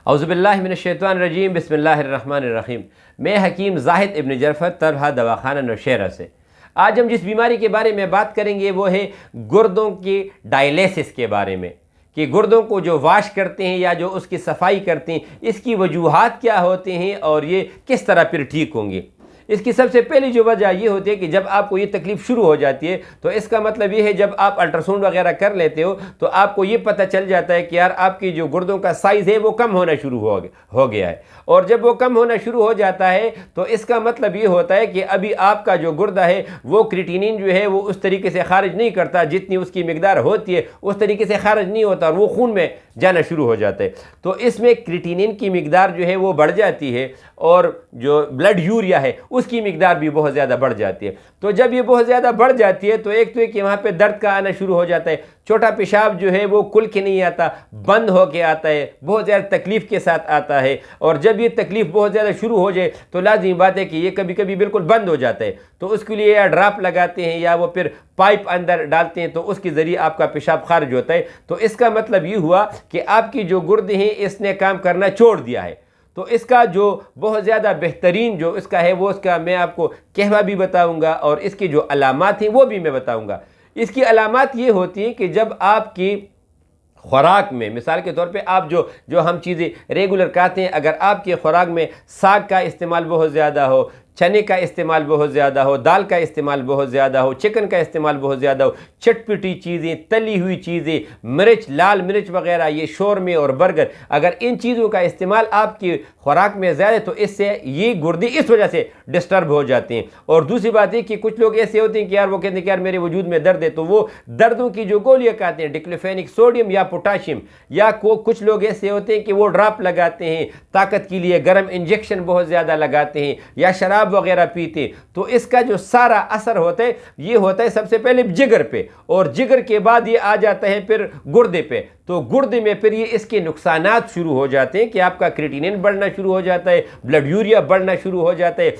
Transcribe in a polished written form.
औज़ुबिल्लाहि मिनश्शैतानिर्रजीम बिस्मिल्लाहिर्रहमानिर्रहीम। मैं हकीम ज़ाहिद इब्न जरफ़त तरहा दवाखाना नौशेरा से। आज हम जिस बीमारी के बारे में बात करेंगे वो है गुर्दों की डायलिसिस के बारे में, कि गुर्दों को जो वाश करते हैं या जो उसकी सफाई करते हैं, इसकी वजूहात क्या होते हैं और ये किस तरह फिर ठीक होंगी। इसकी सबसे पहली जो वजह ये होती है कि जब आपको ये तकलीफ़ शुरू हो जाती है तो इसका मतलब ये है जब आप अल्ट्रासाउंड वगैरह कर लेते हो तो आपको ये पता चल जाता है कि यार आपकी जो गुर्दों का साइज़ है वो कम होना शुरू हो गया है। और जब वो कम होना शुरू हो जाता है तो इसका मतलब ये होता है कि अभी आपका जो गुर्दा है वो क्रिएटिनिन जो है वो उस तरीके से खारिज नहीं करता, जितनी उसकी मिकदार होती है उस तरीके से खारिज नहीं होता और वो खून में जाना शुरू हो जाता है। तो इसमें क्रिएटिनिन की मिकदार जो है वो बढ़ जाती है और जो ब्लड यूरिया है उसकी मिकदार भी बहुत ज़्यादा बढ़ जाती है। तो जब ये बहुत ज़्यादा बढ़ जाती है तो एक तो कि वहाँ पे दर्द का आना शुरू हो जाता है, छोटा पेशाब जो है वो खुल के नहीं आता, बंद हो के आता है, बहुत ज़्यादा तकलीफ़ के साथ आता है। और जब ये तकलीफ़ बहुत ज़्यादा शुरू हो जाए तो लाज़मी बात है कि ये कभी कभी बिल्कुल बंद हो जाता है। तो उसके लिए या ड्राप लगाते हैं या वो फिर पाइप अंदर डालते हैं तो उसके ज़रिए आपका पेशाब खारिज होता है। तो इसका मतलब ये हुआ कि आपकी जो गुर्दे हैं इसने काम करना छोड़ दिया है। तो इसका जो बहुत ज़्यादा बेहतरीन जो इसका है वो इसका मैं आपको कहवा भी बताऊंगा और इसकी जो अलामात हैं वो भी मैं बताऊंगा। इसकी अलामात ये होती हैं कि जब आपकी खुराक में, मिसाल के तौर पे आप जो हम चीज़ें रेगुलर खाते हैं, अगर आपकी खुराक में साग का इस्तेमाल बहुत ज़्यादा हो, चने का इस्तेमाल बहुत ज़्यादा हो, दाल का इस्तेमाल बहुत ज़्यादा हो, चिकन का इस्तेमाल बहुत ज़्यादा हो, चटपटी चीज़ें, तली हुई चीज़ें, मिर्च, लाल मिर्च वगैरह, ये शोरमे और बर्गर, अगर इन चीज़ों का इस्तेमाल आपकी खुराक में ज़्यादा है तो इससे ये गुर्दे इस वजह से डिस्टर्ब हो जाते हैं। और दूसरी बात है कि कुछ लोग ऐसे होते हैं कि यार वो कहते हैं कि यार मेरे वजूद में दर्द है, तो वो दर्दों की जो गोलियाँ खाते हैं डिक्लोफेनिक सोडियम या पोटाशियम, या कुछ लोग ऐसे होते हैं कि वो ड्राप लगाते हैं ताकत के लिए, गर्म इंजेक्शन बहुत ज़्यादा लगाते हैं या शराब वगैरह पीते। तो इसका जो सारा असर होता है ये होता है सबसे पहले जिगर पे, और जिगर के बाद ये आ जाता है फिर गुर्दे पे। तो गुर्दे में फिर ये इसके नुकसानात शुरू हो जाते हैं कि आपका क्रिएटिनिन बढ़ना शुरू हो जाता है, ब्लड यूरिया बढ़ना शुरू हो जाता है,